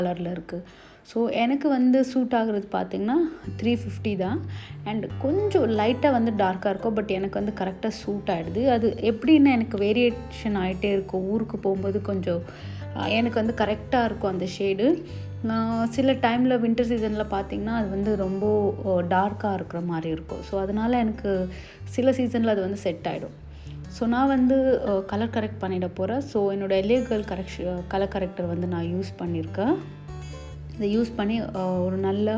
கலரில் இருக்குது. ஸோ எனக்கு வந்து சூட் ஆகுறது பார்த்திங்கன்னா 350 தான். அண்ட் கொஞ்சம் லைட்டாக வந்து டார்க்காக இருக்கும், பட் எனக்கு வந்து கரெக்டாக சூட் ஆகிடுது. அது எப்படின்னா எனக்கு வேரியேஷன் ஆகிட்டே இருக்கும். ஊருக்கு போகும்போது கொஞ்சம் எனக்கு வந்து கரெக்டாக இருக்கும் அந்த ஷேடு. சில டைமில் வின்டர் சீசனில் பார்த்திங்கன்னா அது வந்து ரொம்ப டார்க்காக இருக்கிற மாதிரி இருக்கும். ஸோ அதனால் எனக்கு சில சீசனில் அது வந்து செட் ஆகிடும். ஸோ நான் வந்து கலர் கரெக்ட் பண்ணிட போகிறேன். ஸோ என்னோடய LA Girl கலர் கரெக்டர் வந்து நான் யூஸ் பண்ணியிருக்கேன். இதை யூஸ் பண்ணி ஒரு நல்ல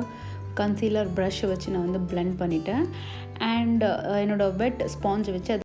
கன்சீலர் ப்ரஷ்ஷை வச்சு நான் வந்து பிளெண்ட் பண்ணிட்டேன். அண்ட் என்னோடய வெட் ஸ்பாஞ்சை வச்சு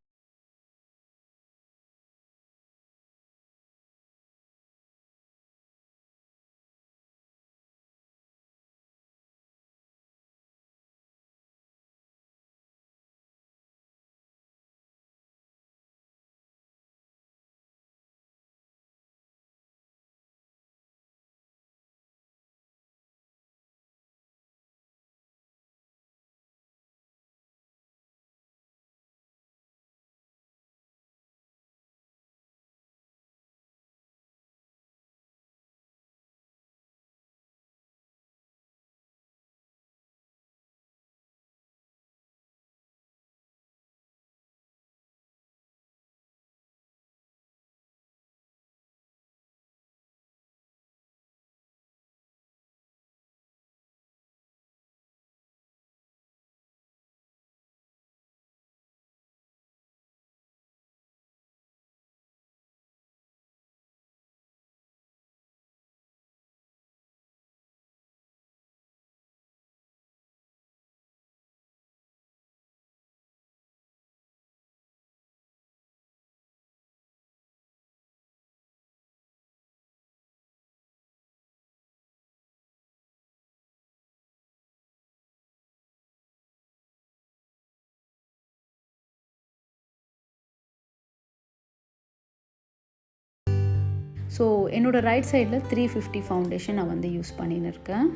ஸோ என்னோடய ரைட் சைடில் 350 ஃபவுண்டேஷன் நான் வந்து யூஸ் பண்ணின்னு இருக்கேன்.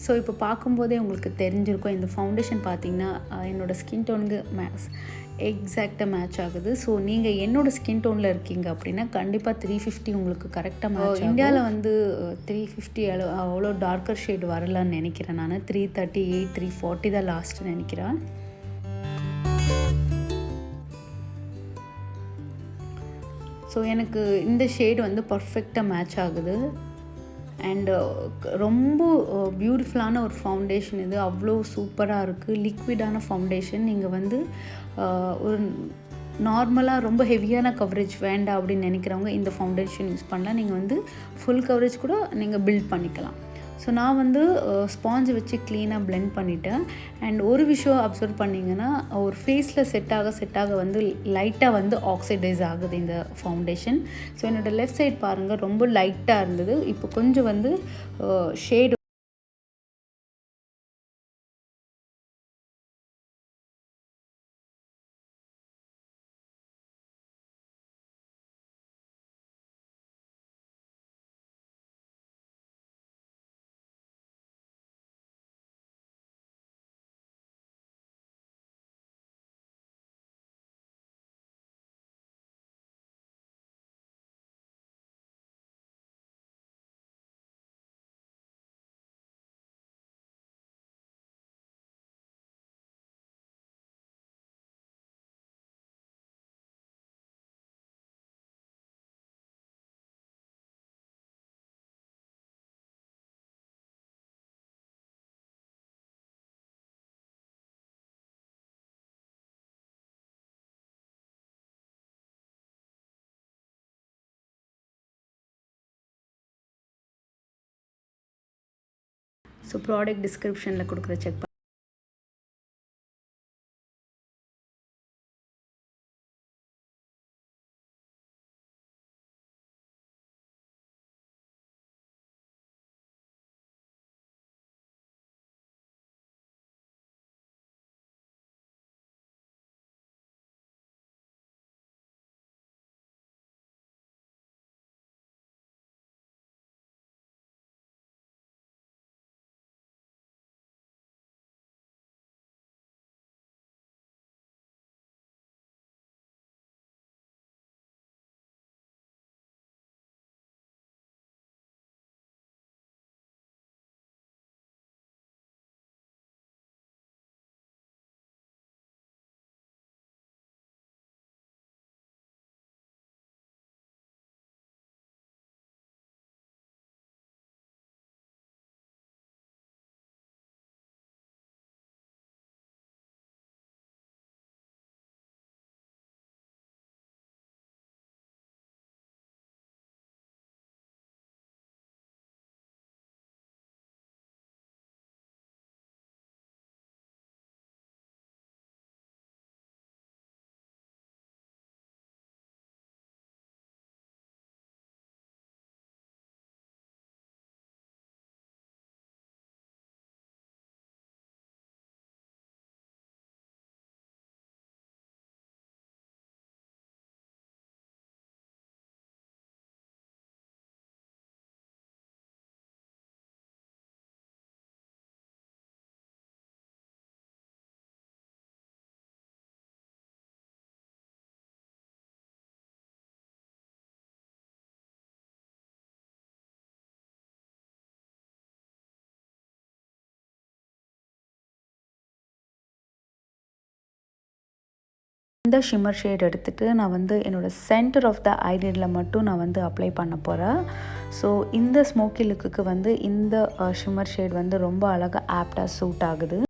ஸோ இப்போ பார்க்கும்போதே உங்களுக்கு தெரிஞ்சிருக்கும், இந்த ஃபவுண்டேஷன் பார்த்திங்கன்னா என்னோடய ஸ்கின் டோனுக்கு எக்ஸாக்டாக மேட்ச் ஆகுது. ஸோ நீங்கள் என்னோடய ஸ்கின் டோனில் இருக்கீங்க அப்படின்னா கண்டிப்பாக 350 உங்களுக்கு கரெக்டாக மேட்ச். இந்தியாவில் வந்து 350 அவ்வளோ டார்க்கர் ஷேட் வரலான்னு நினைக்கிறேன். நான் 338 340 தான் லாஸ்ட்டு நினைக்கிறேன். ஸோ எனக்கு இந்த ஷேடு வந்து பர்ஃபெக்டாக மேட்ச் ஆகுது. அண்டு ரொம்ப பியூட்டிஃபுல்லான ஒரு ஃபவுண்டேஷன் இது. அவ்வளோ சூப்பராக இருக்குது. லிக்விடான ஃபவுண்டேஷன். நீங்கள் வந்து ஒரு நார்மலாக ரொம்ப ஹெவியான கவரேஜ் வேண்டாம் அப்படின்னு நினைக்கிறவங்க இந்த ஃபவுண்டேஷன் யூஸ் பண்ணலாம். நீங்கள் வந்து ஃபுல் கவரேஜ் கூட நீங்கள் பில்ட் பண்ணிக்கலாம். ஸோ நான் வந்து ஸ்பாஞ்சை வச்சு க்ளீனாக பிளெண்ட் பண்ணிட்டேன். அண்ட் ஒரு விஷயம் அப்சர்வ் பண்ணிங்கன்னா, ஒரு ஃபேஸில் செட் ஆக வந்து லைட்டாக வந்து ஆக்சிடைஸ் ஆகுது இந்த ஃபவுண்டேஷன். ஸோ என்னோடய லெஃப்ட் சைட் பாருங்கள், ரொம்ப லைட்டாக இருந்தது. இப்போ கொஞ்சம் வந்து ஷேடு ஸோ ப்ராடக்ட் டிஸ்கிரிப்ஷனில் கொடுக்குற செக் இந்த ஷிம்மர் ஷேட் எடுத்துகிட்டு நான் வந்து என்னோடய சென்டர் ஆஃப் த ஐலிடில் மட்டும் நான் வந்து அப்ளை பண்ண போகிறேன். ஸோ இந்த ஸ்மோக்கி லுக்குக்கு வந்து இந்த ஷிம்மர் ஷேட் வந்து ரொம்ப அழகாக ஆப்டாக சூட் ஆகுது.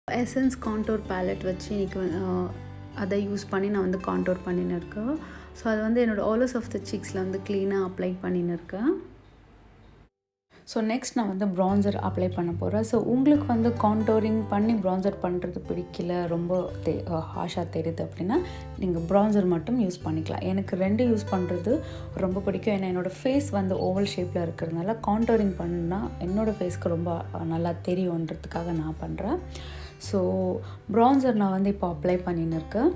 எசன்ஸ் கான்டோர் பேலட் வச்சு இன்றைக்கி அதை யூஸ் பண்ணி நான் வந்து கான்டோர் பண்ணின்னு இருக்கேன். ஸோ அது வந்து என்னோடய ஆலோஸ் ஆஃப் த சீக்ஸில் வந்து க்ளீனாக அப்ளை பண்ணின்னு இருக்கேன். ஸோ நெக்ஸ்ட் நான் வந்து ப்ரான்சர் அப்ளை பண்ண போகிறேன். ஸோ உங்களுக்கு வந்து கான்டோரிங் பண்ணி ப்ரான்சர் பண்ணுறது பிடிக்கல, ரொம்ப ஹாஷாக தெரியுது அப்படின்னா நீங்கள் ப்ரான்சர் மட்டும் யூஸ் பண்ணிக்கலாம். எனக்கு 2 யூஸ் பண்ணுறது ரொம்ப பிடிக்கும். ஏன்னா என்னோடய ஃபேஸ் வந்து ஓவல் ஷேப்பில் இருக்கிறதுனால கான்டோரிங் பண்ணால் என்னோடய ஃபேஸ்க்கு ரொம்ப நல்லா தெரியுன்றதுக்காக நான் பண்ணுறேன். ஸோ ப்ரான்சர் நான் வந்து இப்போ அப்ளை பண்ணின்னு இருக்கேன்.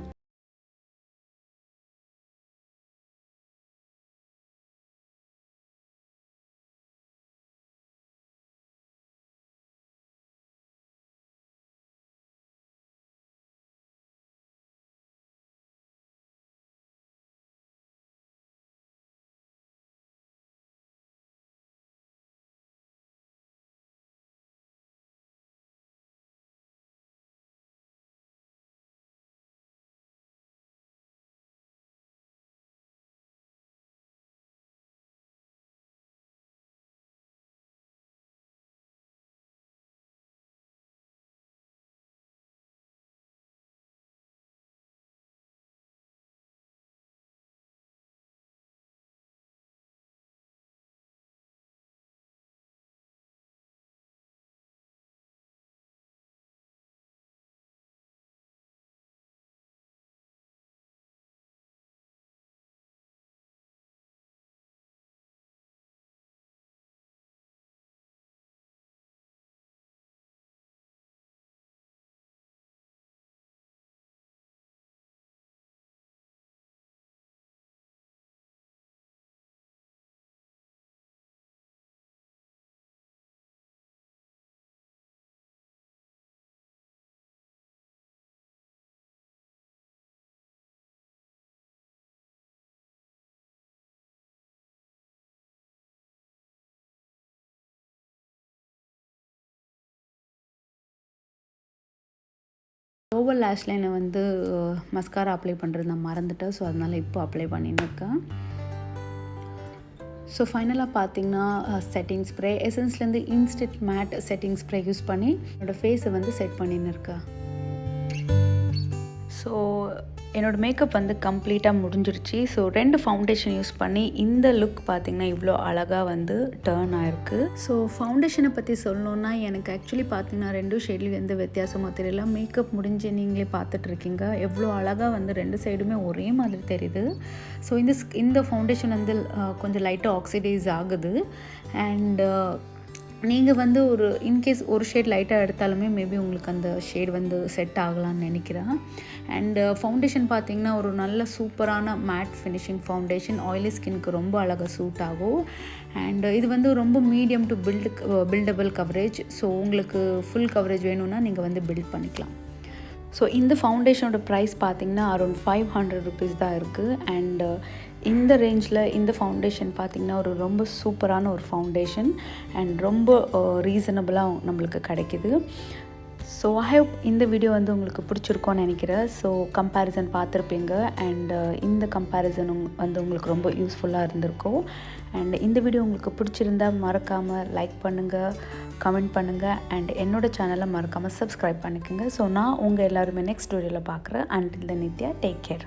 லோவர் லேஷ் லைனை வந்து மஸ்காரா அப்ளை பண்ணுறது நான் மறந்துட்டேன். ஸோ அதனால் இப்போ அப்ளை பண்ணின்னு இருக்கேன். ஸோ ஃபைனலாக பார்த்தீங்கன்னா செட்டிங் ஸ்ப்ரே எசன்ஸ்லேருந்து instant made setting spray use பண்ணி என்னோடய ஃபேஸை வந்து செட் பண்ணின்னு இருக்கேன். ஸோ என்னோடய மேக்கப் வந்து கம்ப்ளீட்டாக முடிஞ்சிருச்சு. ஸோ 2 ஃபவுண்டேஷன் யூஸ் பண்ணி இந்த லுக் பார்த்திங்கன்னா இவ்வளோ அழகாக வந்து டர்ன் ஆகிருக்கு. ஸோ ஃபவுண்டேஷனை பற்றி சொல்லணுன்னா எனக்கு ஆக்சுவலி பார்த்திங்கன்னா 2 ஷேட்லேயும் எந்த வித்தியாசமாக தெரியல. மேக்கப் முடிஞ்சு நீங்களே பார்த்துட்ருக்கீங்க எவ்வளோ அழகாக வந்து 2 சைடுமே ஒரே மாதிரி தெரியுது. ஸோ இந்த ஃபவுண்டேஷன் வந்து கொஞ்சம் லைட்டாக ஆக்சிடைஸ் ஆகுது. அண்ட் நீங்கள் வந்து ஒரு இன்கேஸ் ஒரு ஷேட் லைட்டாக எடுத்தாலுமே மேபி உங்களுக்கு அந்த ஷேட் வந்து செட் ஆகலான்னு நினைக்கிறேன். அண்டு ஃபவுண்டேஷன் பார்த்திங்கன்னா ஒரு நல்ல சூப்பரான மேட் ஃபினிஷிங் ஃபவுண்டேஷன், ஆயிலி ஸ்கின்க்கு ரொம்ப அழகாக சூட் ஆகும். அண்டு இது வந்து ரொம்ப medium to buildable coverage. So உங்களுக்கு ஃபுல் கவரேஜ் வேணும்னா நீங்கள் வந்து பில்ட் பண்ணிக்கலாம். ஸோ இந்த ஃபவுண்டேஷனோட ப்ரைஸ் பார்த்திங்கன்னா அரௌண்ட் 500 ருபீஸ் தான் இருக்குது. அண்டு இந்த ரேஞ்சில் இந்த ஃபவுண்டேஷன் பார்த்திங்கன்னா ஒரு ரொம்ப சூப்பரான ஒரு ஃபவுண்டேஷன் அண்ட் ரொம்ப ரீசனபிளாக நம்மளுக்கு கிடைக்கிது. ஸோ ஐ ஹோப் இந்த வீடியோ வந்து உங்களுக்கு பிடிச்சிருக்கோன்னு நினைக்கிறேன். ஸோ கம்பேரிசன் பார்த்துருப்பீங்க அண்டு இந்த கம்பேரிசன் வந்து உங்களுக்கு ரொம்ப யூஸ்ஃபுல்லாக இருந்திருக்கும். அண்ட் இந்த வீடியோ உங்களுக்கு பிடிச்சிருந்தால் மறக்காமல் லைக் பண்ணுங்கள், கமெண்ட் பண்ணுங்கள் அண்ட் என்னோடய சேனலை மறக்காமல் சப்ஸ்கிரைப் பண்ணிக்கோங்க. ஸோ நான் உங்கள் எல்லாருமே நெக்ஸ்ட் வீடியோவில் பார்க்குறேன். Until then Nithya, take care.